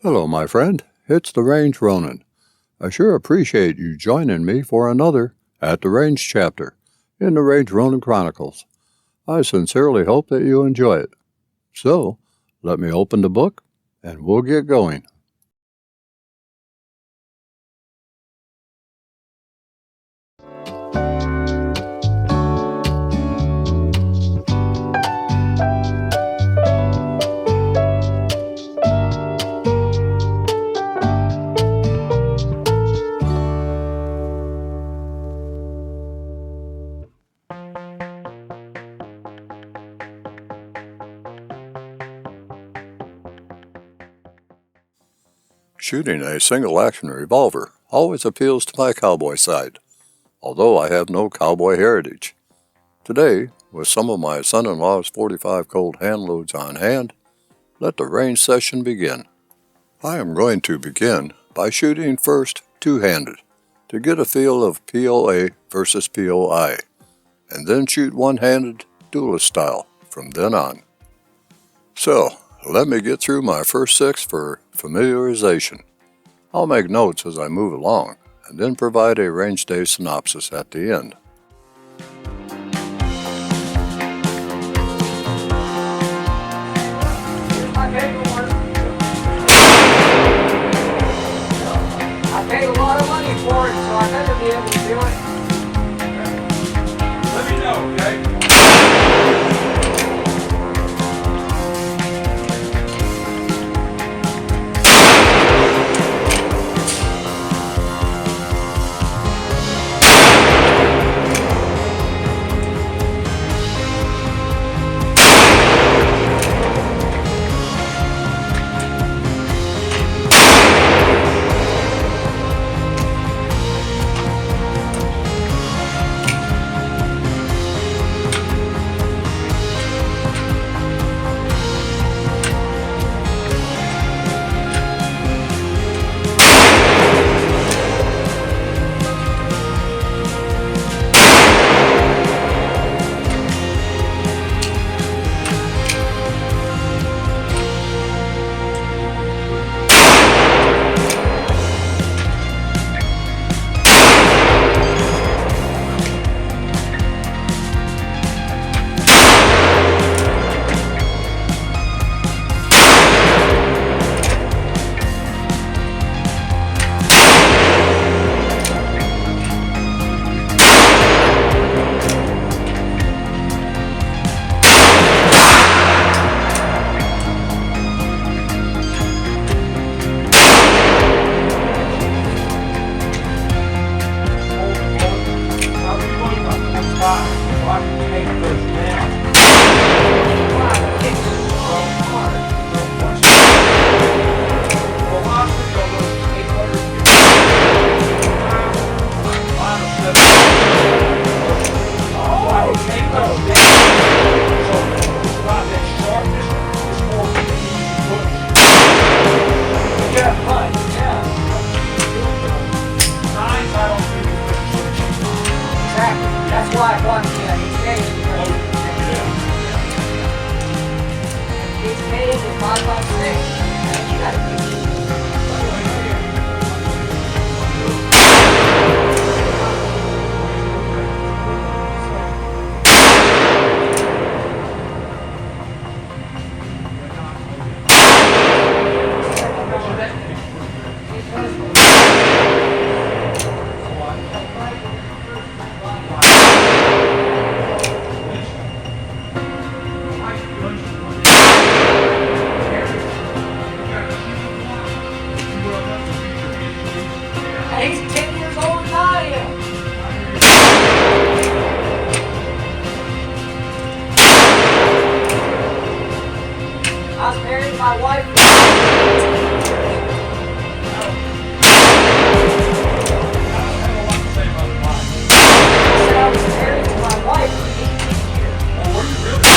Hello, my friend. It's the Range Ronin. I sure appreciate you joining me for another At the Range chapter in the Range Ronin Chronicles. I sincerely hope that you enjoy it. So, let me open the book and we'll get going. Shooting a single-action revolver always appeals to my cowboy side, although I have no cowboy heritage. Today, with some of my son-in-law's .45 Colt hand loads on hand, let the range session begin. I am going to begin by shooting first two-handed to get a feel of POA versus POI, and then shoot one-handed duelist style from then on. So, let me get through my first six for familiarization. I'll make notes as I move along, and then provide a range day synopsis at the end. I paid a lot of money for it, so I better be able to do it. Let me know, okay? That's why I bought the He's paid the 556. You gotta keep He's 10 years older than I am. I was married to my wife. I was married to my wife for 18 years. Oh, were you really?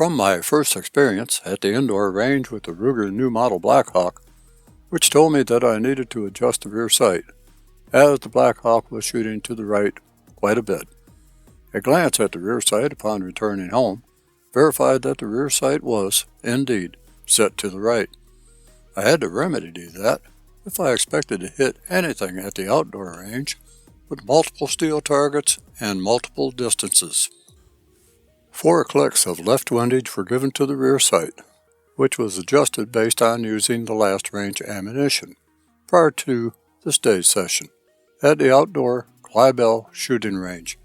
From my first experience at the indoor range with the Ruger new model Blackhawk, which told me that I needed to adjust the rear sight, as the Blackhawk was shooting to the right quite a bit. A glance at the rear sight upon returning home verified that the rear sight was, indeed, set to the right. I had to remedy that if I expected to hit anything at the outdoor range with multiple steel targets and multiple distances. 4 clicks of left windage were given to the rear sight, which was adjusted based on using the last range ammunition prior to this day's session at the outdoor Clybell shooting range.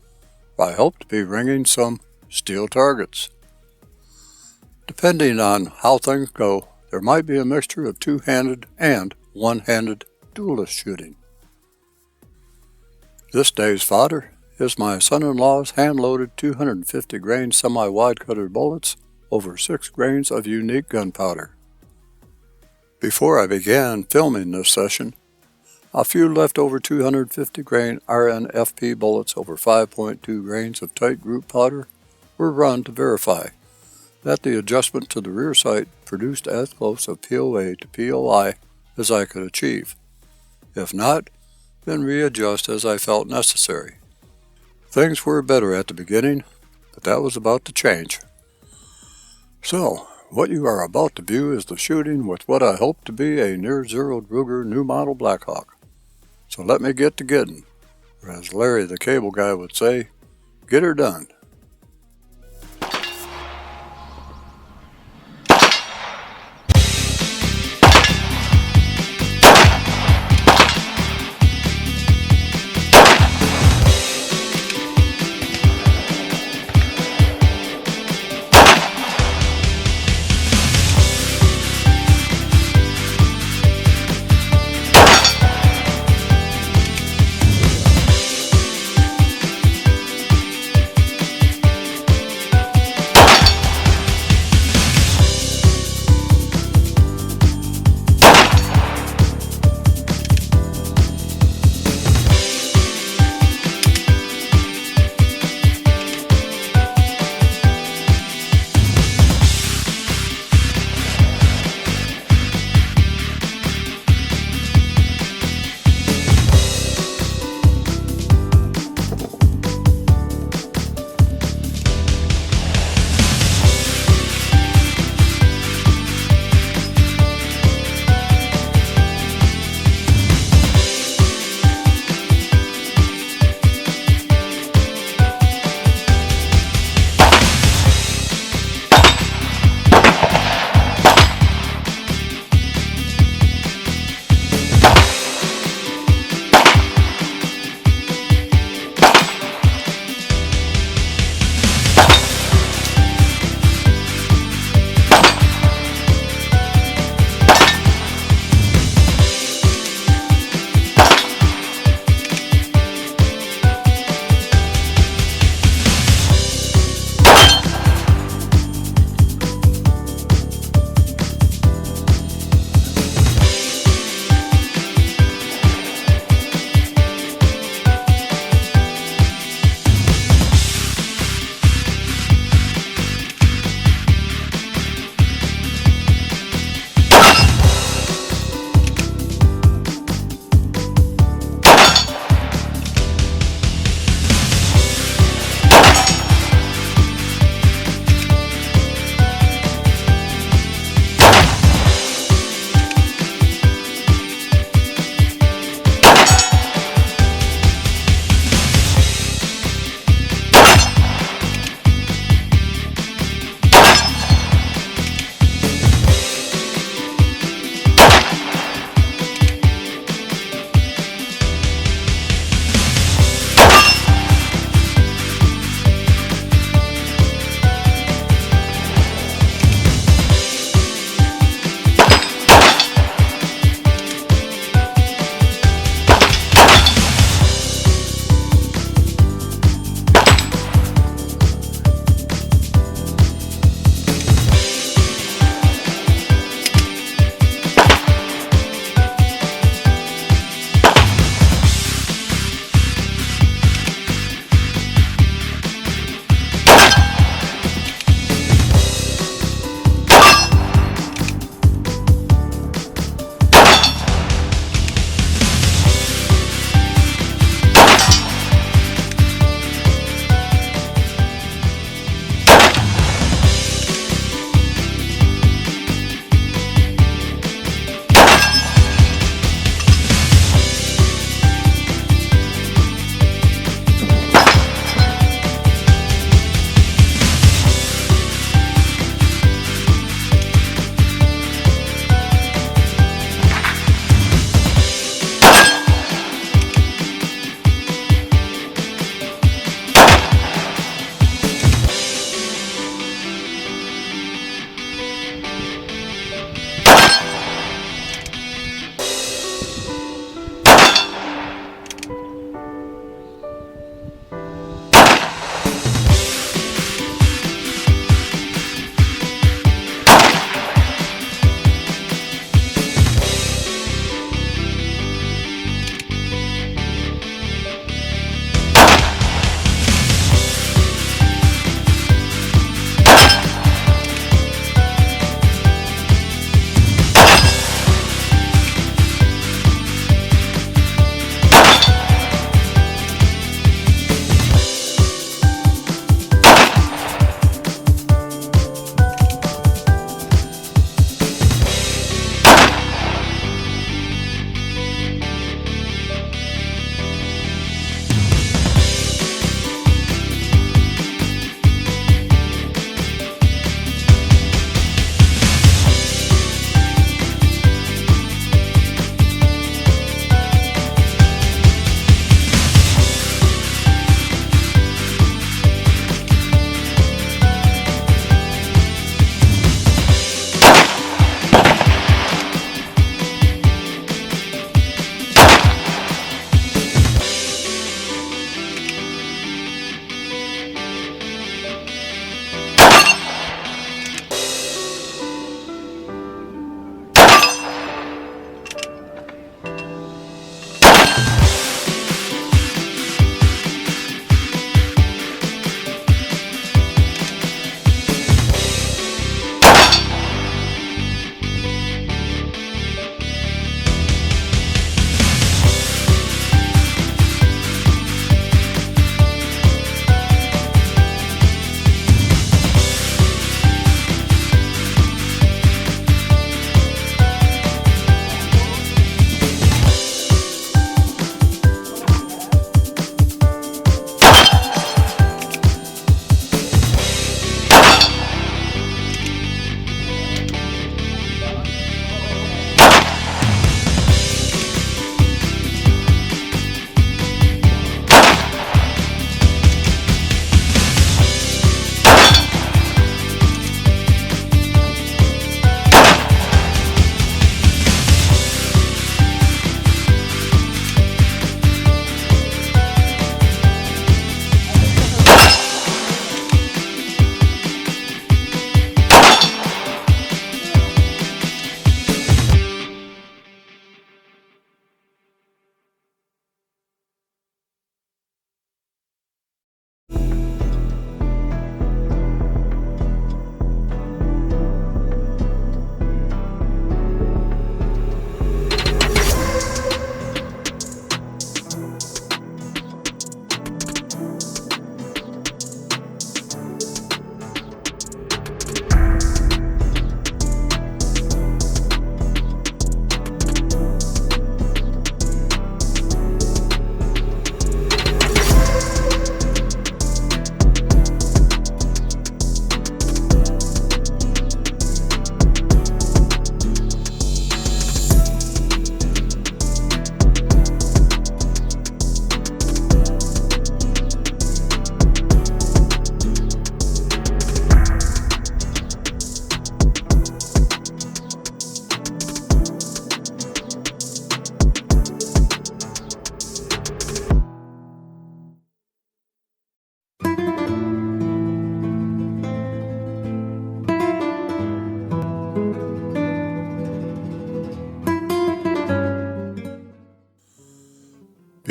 I hope to be ringing some steel targets. Depending on how things go, there might be a mixture of two-handed and one-handed duelist shooting. This day's fodder is my son-in-law's hand-loaded 250 grain semi-wide cutter bullets over 6 grains of unique gunpowder. Before I began filming this session, a few leftover 250 grain RNFP bullets over 5.2 grains of tight group powder were run to verify that the adjustment to the rear sight produced as close a POA to POI as I could achieve. If not, then readjust as I felt necessary. Things were better at the beginning, but that was about to change. So, what you are about to view is the shooting with what I hope to be a near-zeroed Ruger new model Blackhawk. So let me get to getting, or as Larry the cable guy would say, get her done.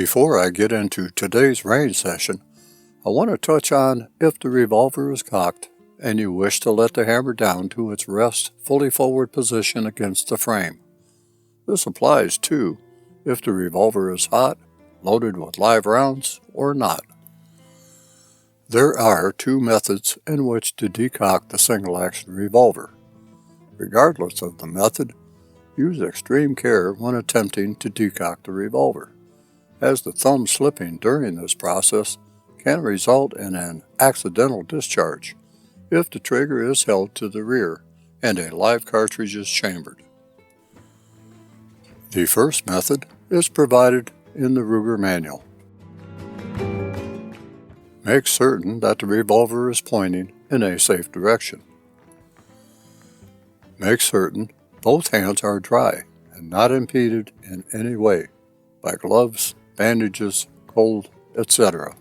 Before I get into today's range session, I want to touch on if the revolver is cocked and you wish to let the hammer down to its rest fully forward position against the frame. This applies too if the revolver is hot, loaded with live rounds, or not. There are two methods in which to decock the single-action revolver. Regardless of the method, use extreme care when attempting to decock the revolver, as the thumb slipping during this process can result in an accidental discharge if the trigger is held to the rear and a live cartridge is chambered. The first method is provided in the Ruger manual. Make certain that the revolver is pointing in a safe direction. Make certain both hands are dry and not impeded in any way by gloves, bandages, cold, etc.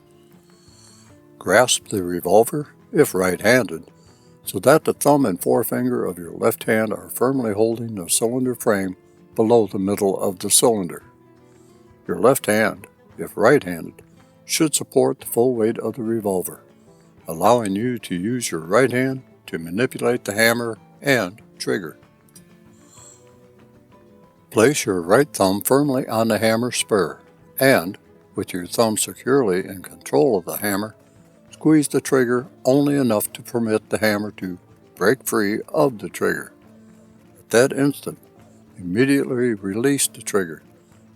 Grasp the revolver, if right-handed, so that the thumb and forefinger of your left hand are firmly holding the cylinder frame below the middle of the cylinder. Your left hand, if right-handed, should support the full weight of the revolver, allowing you to use your right hand to manipulate the hammer and trigger. Place your right thumb firmly on the hammer spur and, with your thumb securely in control of the hammer, squeeze the trigger only enough to permit the hammer to break free of the trigger. At that instant, immediately release the trigger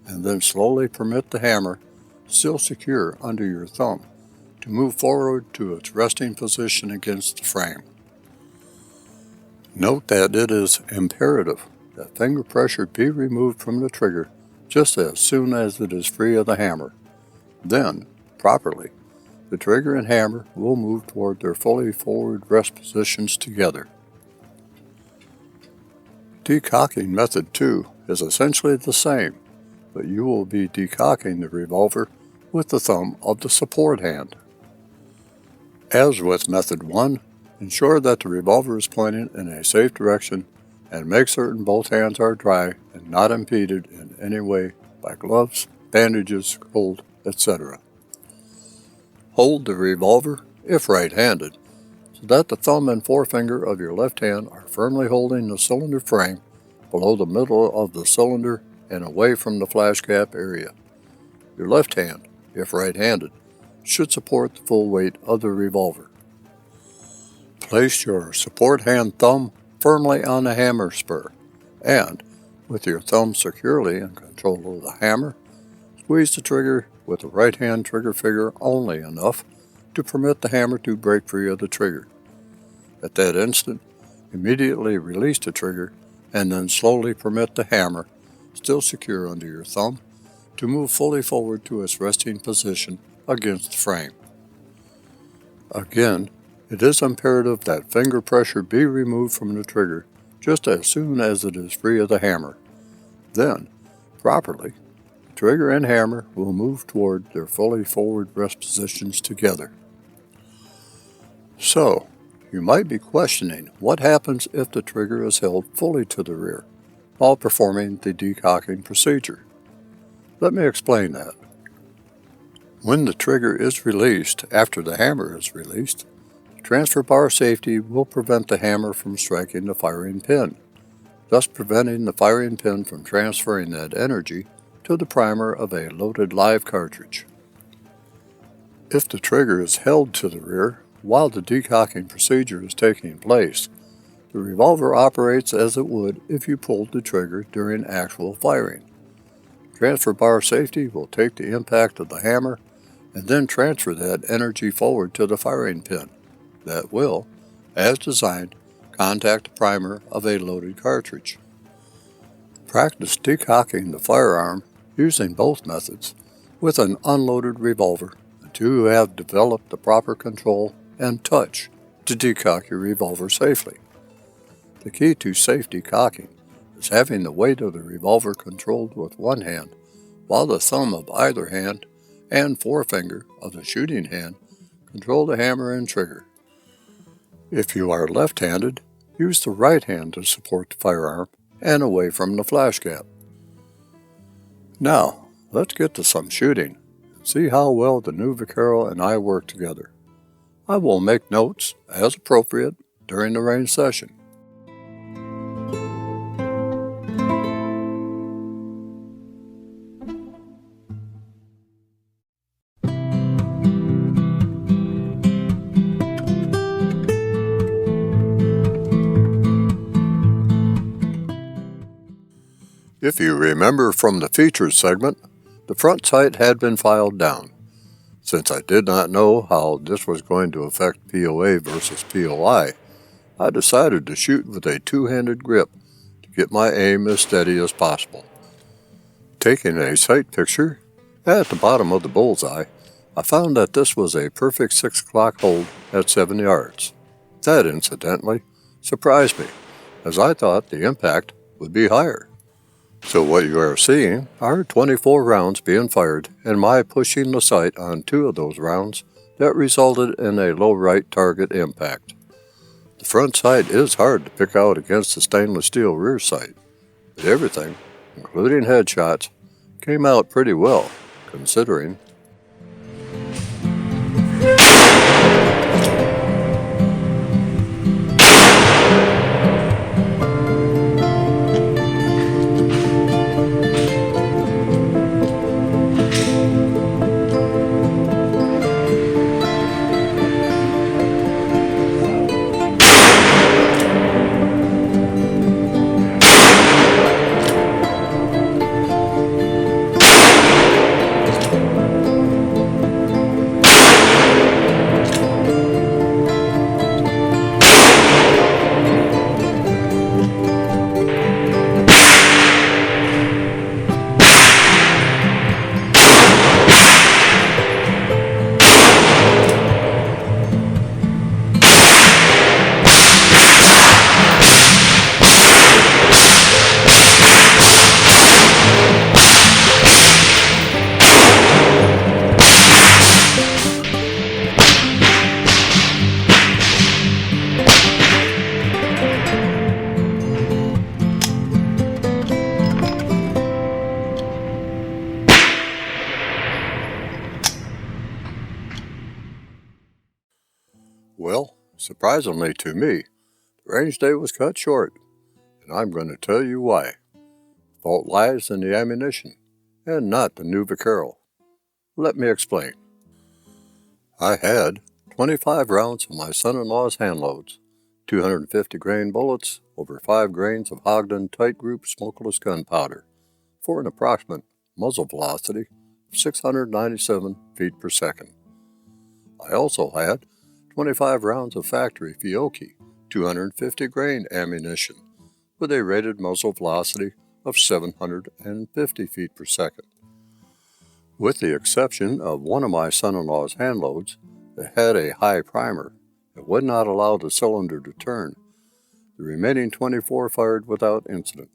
and then slowly permit the hammer, still secure under your thumb, to move forward to its resting position against the frame. Note that it is imperative that finger pressure be removed from the trigger just as soon as it is free of the hammer. Then, properly, the trigger and hammer will move toward their fully forward rest positions together. Decocking method 2 is essentially the same, but you will be decocking the revolver with the thumb of the support hand. As with method 1, ensure that the revolver is pointing in a safe direction and make certain both hands are dry and not impeded in any way by gloves, bandages, cold, etc. Hold the revolver, if right-handed, so that the thumb and forefinger of your left hand are firmly holding the cylinder frame below the middle of the cylinder and away from the flash cap area. Your left hand, if right-handed, should support the full weight of the revolver. Place your support hand thumb firmly on the hammer spur and, with your thumb securely in control of the hammer, squeeze the trigger with the right hand trigger finger only enough to permit the hammer to break free of the trigger. At that instant, immediately release the trigger and then slowly permit the hammer, still secure under your thumb, to move fully forward to its resting position against the frame. Again, it is imperative that finger pressure be removed from the trigger just as soon as it is free of the hammer. Then, properly, the trigger and hammer will move toward their fully forward rest positions together. So, you might be questioning what happens if the trigger is held fully to the rear while performing the decocking procedure. Let me explain that. When the trigger is released after the hammer is released, the transfer bar safety will prevent the hammer from striking the firing pin, thus preventing the firing pin from transferring that energy to the primer of a loaded live cartridge. If the trigger is held to the rear while the decocking procedure is taking place, the revolver operates as it would if you pulled the trigger during actual firing. Transfer bar safety will take the impact of the hammer and then transfer that energy forward to the firing pin that will, as designed, contact the primer of a loaded cartridge. Practice decocking the firearm using both methods with an unloaded revolver until you have developed the proper control and touch to decock your revolver safely. The key to safe decocking is having the weight of the revolver controlled with one hand, while the thumb of either hand and forefinger of the shooting hand control the hammer and trigger. If you are left-handed, use the right hand to support the firearm and away from the flash cap. Now, Let's get to some shooting and see how well the new Vaquero and I work together. I will make notes, as appropriate, during the range session. If you remember from the features segment, the front sight had been filed down. Since I did not know how this was going to affect POA versus POI, I decided to shoot with a two-handed grip to get my aim as steady as possible. Taking a sight picture, at the bottom of the bullseye, I found that this was a perfect 6 o'clock hold at 7 yards. That, incidentally, surprised me, as I thought the impact would be higher. So what you are seeing are 24 rounds being fired and my pushing the sight on 2 of those rounds that resulted in a low right target impact. The front sight is hard to pick out against the stainless steel rear sight, but everything, including headshots, came out pretty well, considering. Well, surprisingly to me, the range day was cut short, and I'm going to tell you why. The fault lies in the ammunition, and not the new Vaquero. Let me explain. I had 25 rounds of my son-in-law's handloads, 250 grain bullets over 5 grains of Ogden tight group smokeless gunpowder, for an approximate muzzle velocity of 697 feet per second. I also had 25 rounds of factory Fiocchi 250 grain ammunition with a rated muzzle velocity of 750 feet per second. With the exception of one of my son-in-law's handloads that had a high primer that would not allow the cylinder to turn, the remaining 24 fired without incident.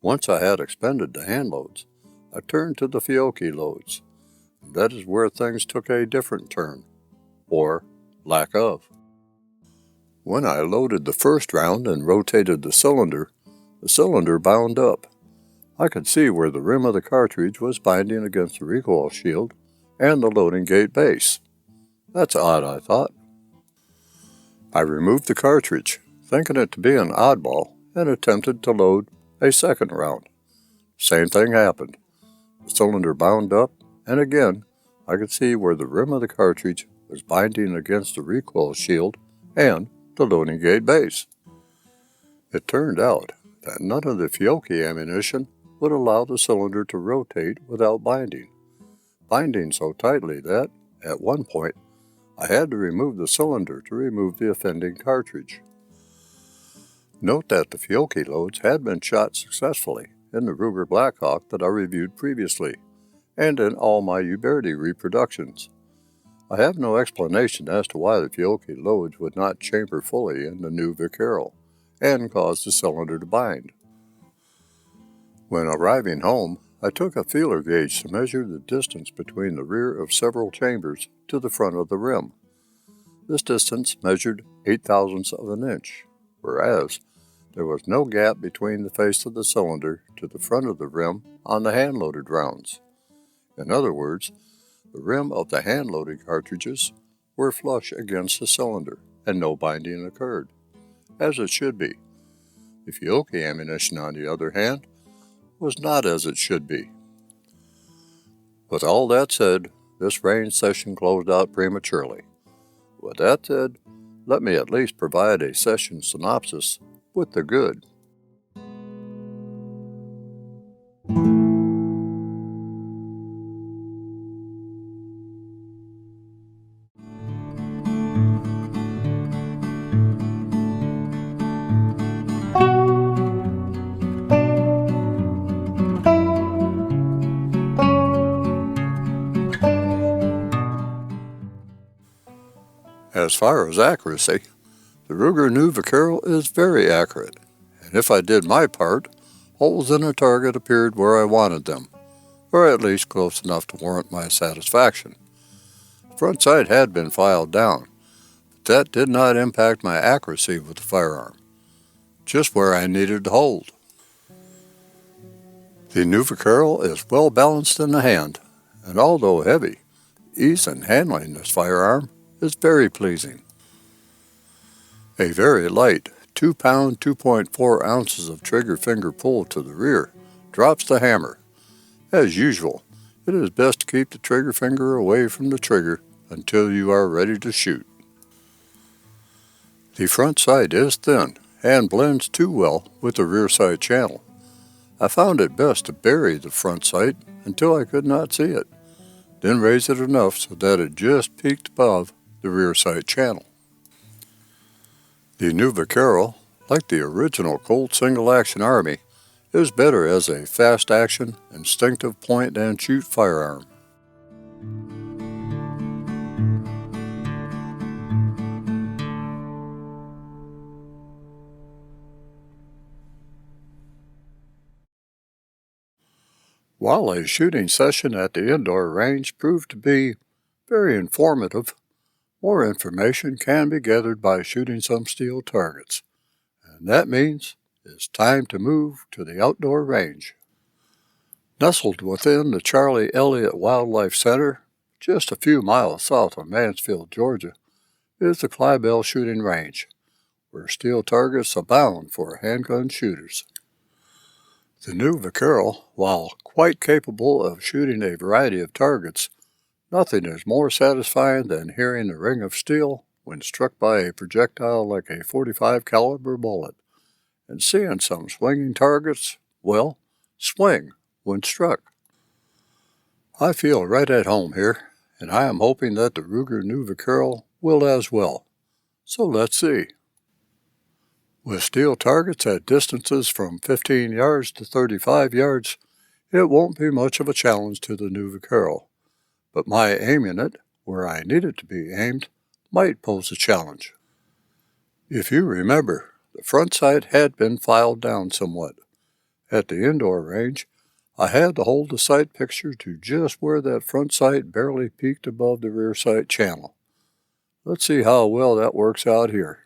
Once I had expended the handloads, I turned to the Fiocchi loads. That is where things took a different turn, or lack of. When I loaded the first round and rotated the cylinder bound up. I could see where the rim of the cartridge was binding against the recoil shield and the loading gate base. That's odd, I thought. I removed the cartridge, thinking it to be an oddball, and attempted to load a second round. Same thing happened. The cylinder bound up, and again, I could see where the rim of the cartridge was binding against the recoil shield and the loading gate base. It turned out that none of the Fiocchi ammunition would allow the cylinder to rotate without binding so tightly that, at one point, I had to remove the cylinder to remove the offending cartridge. Note that the Fiocchi loads had been shot successfully in the Ruger Blackhawk that I reviewed previously, and in all my Uberti reproductions. I have no explanation as to why the Fiocchi loads would not chamber fully in the new Vaquero and cause the cylinder to bind. When arriving home, I took a feeler gauge to measure the distance between the rear of several chambers to the front of the rim. This distance measured 0.08 of an inch, whereas there was no gap between the face of the cylinder to the front of the rim on the hand-loaded rounds. In other words, the rim of the hand-loading cartridges were flush against the cylinder, and no binding occurred, as it should be. The Fiocchi ammunition, on the other hand, was not as it should be. With all that said, this range session closed out prematurely. With that said, let me at least provide a session synopsis with the good. As far as accuracy, the Ruger new Vaquero is very accurate, and if I did my part, holes in a target appeared where I wanted them, or at least close enough to warrant my satisfaction. The front sight had been filed down, but that did not impact my accuracy with the firearm, just where I needed to hold. The new Vaquero is well balanced in the hand, and although heavy, ease in handling this firearm is very pleasing. A very light 2-pound 2.4 ounces of trigger finger pull to the rear drops the hammer. As usual, it is best to keep the trigger finger away from the trigger until you are ready to shoot. The front sight is thin and blends too well with the rear sight channel. I found it best to bury the front sight until I could not see it, then raise it enough so that it just peeked above the rear sight channel. The new Vaquero, like the original Colt single-action Army, is better as a fast-action, instinctive point-and-shoot firearm. While a shooting session at the indoor range proved to be very informative, more information can be gathered by shooting some steel targets, and that means it's time to move to the outdoor range. Nestled within the Charlie Elliott Wildlife Center, just a few miles south of Mansfield, Georgia, is the Clybell Shooting Range, where steel targets abound for handgun shooters. The new Vaquero, while quite capable of shooting a variety of targets, nothing is more satisfying than hearing the ring of steel when struck by a projectile like a .45 caliber bullet, and seeing some swinging targets, well, swing when struck. I feel right at home here, and I am hoping that the Ruger new Vaquero will as well. So let's see. With steel targets at distances from 15 yards to 35 yards, it won't be much of a challenge to the new Vaquero, but my aiming it where I need it to be aimed might pose a challenge. If you remember, the front sight had been filed down somewhat. At the indoor range, I had to hold the sight picture to just where that front sight barely peeked above the rear sight channel. Let's see how well that works out here.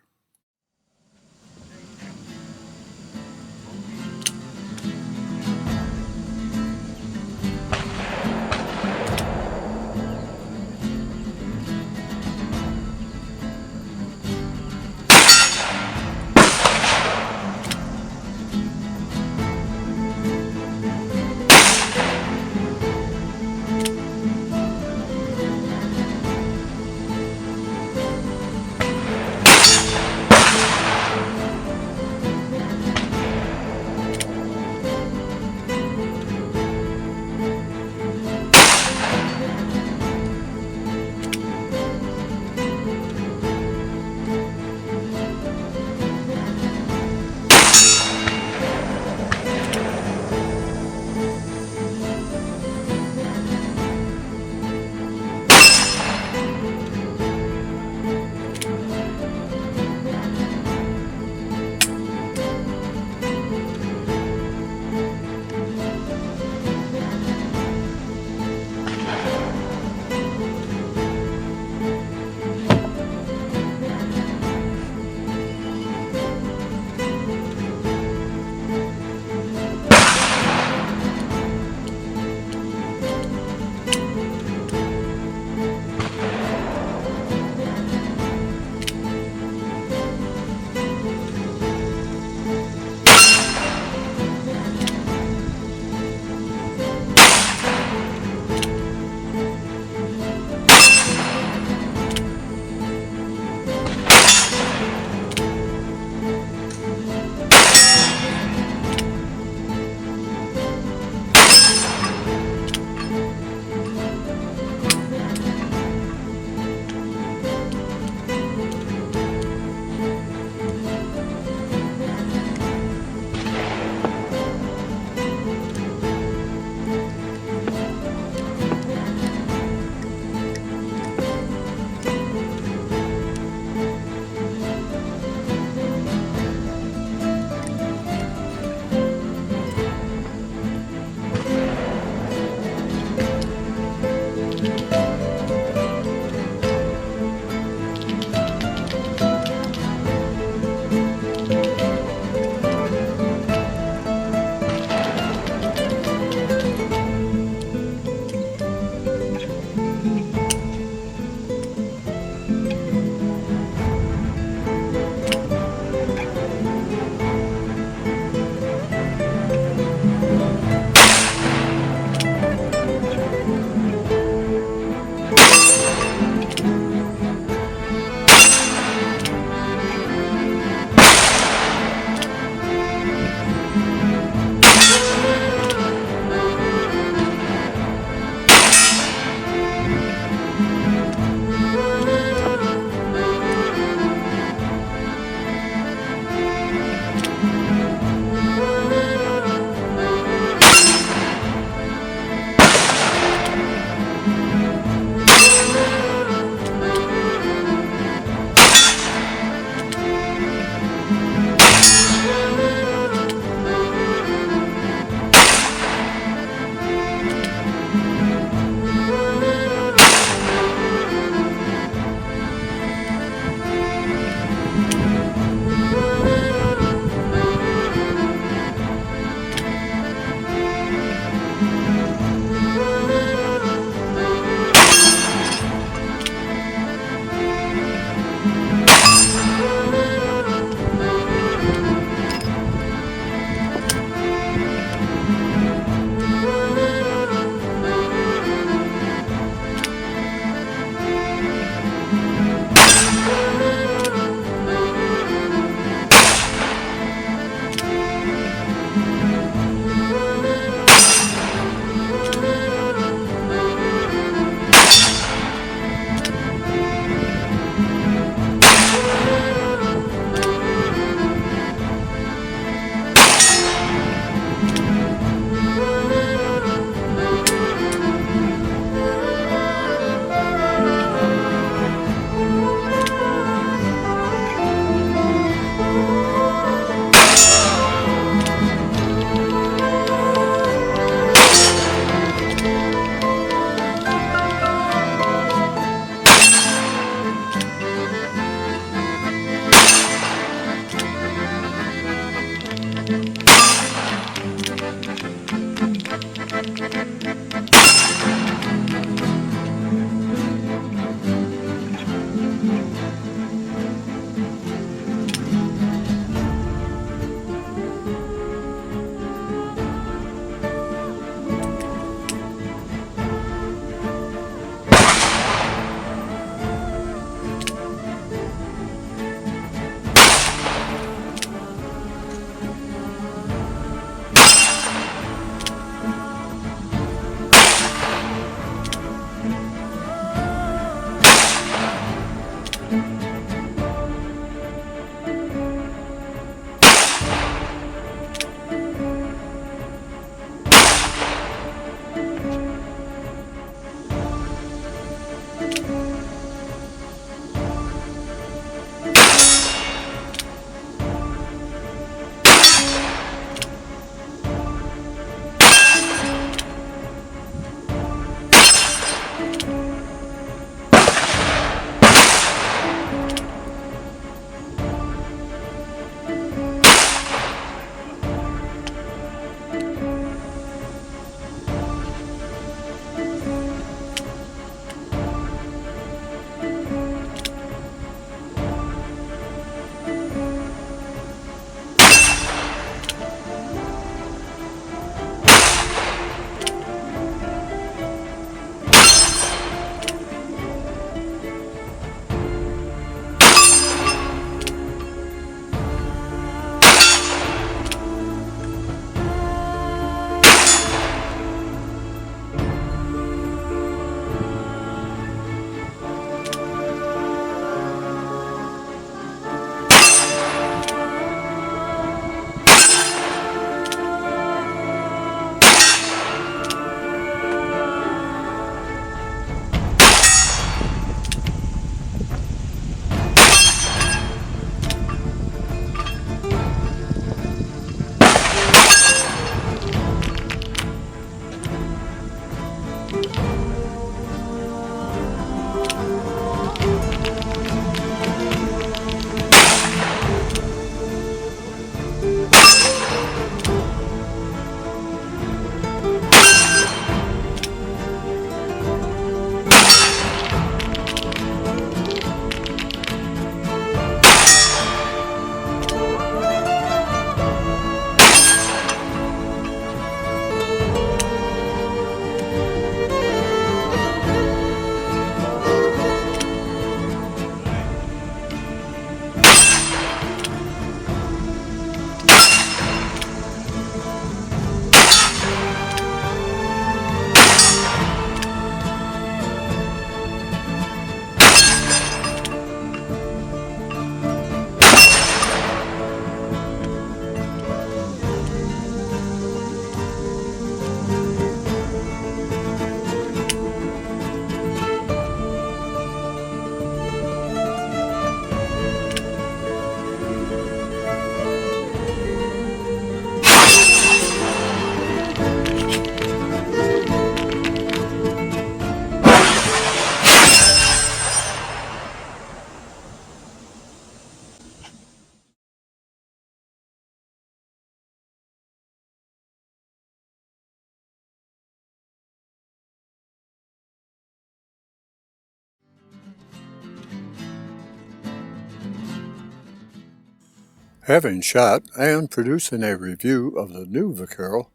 Having shot and producing a review of the new Vaquero,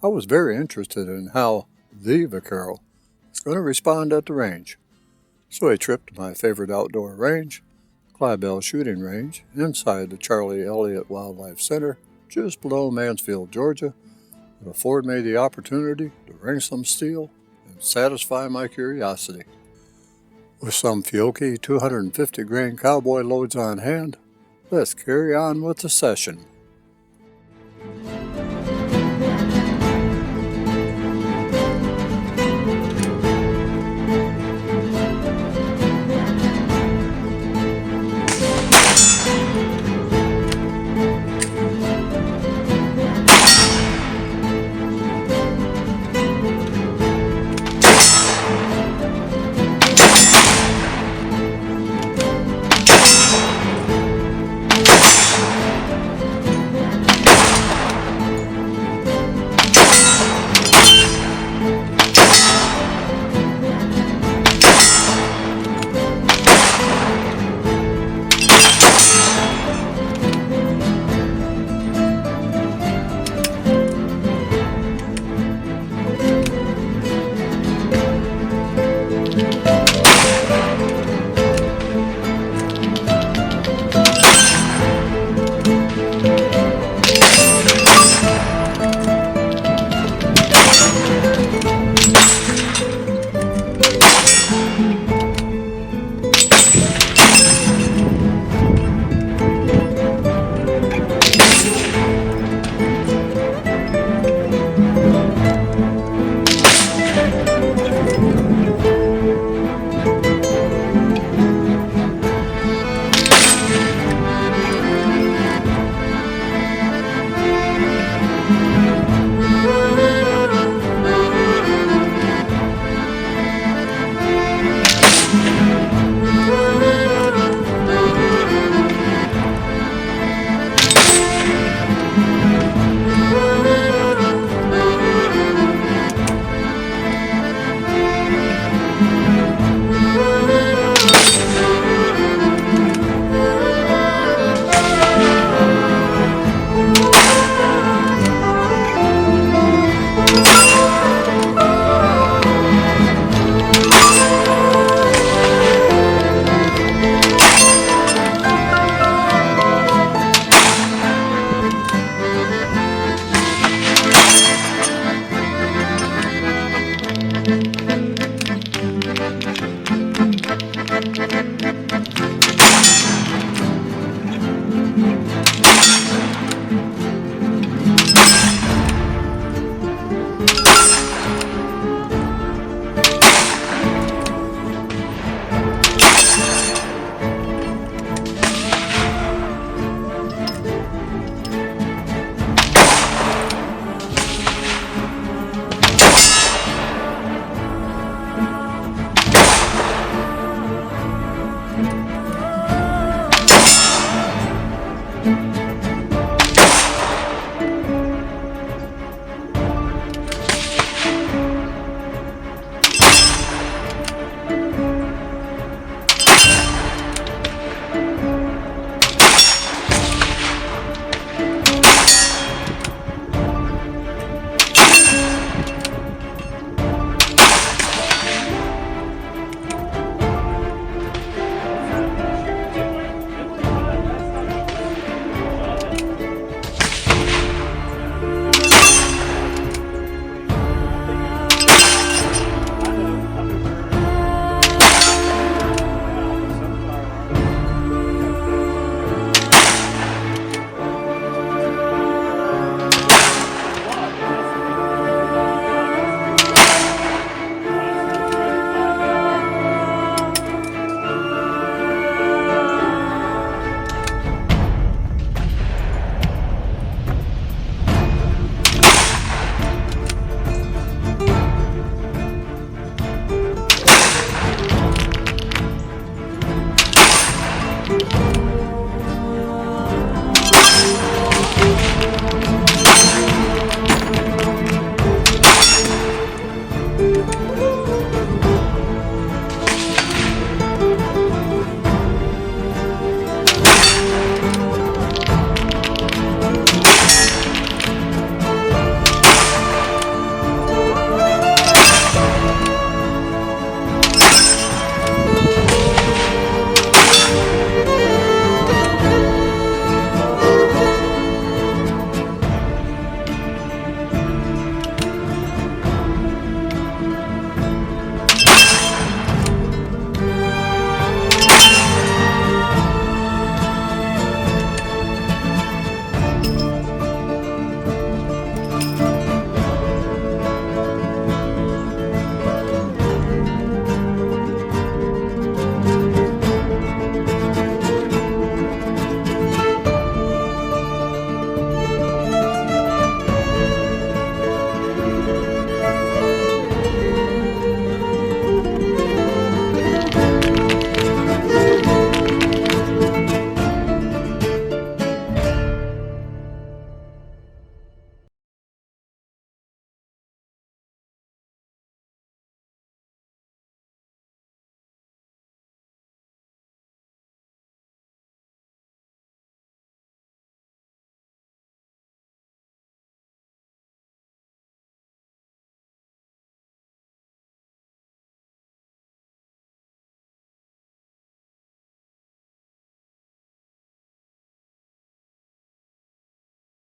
I was very interested in how the Vaquero is going to respond at the range. So a trip to my favorite outdoor range, Clybell Shooting Range, inside the Charlie Elliott Wildlife Center, just below Mansfield, Georgia, would afford me the opportunity to ring some steel and satisfy my curiosity. With some Fiocchi 250 grain cowboy loads on hand, let's carry on with the session.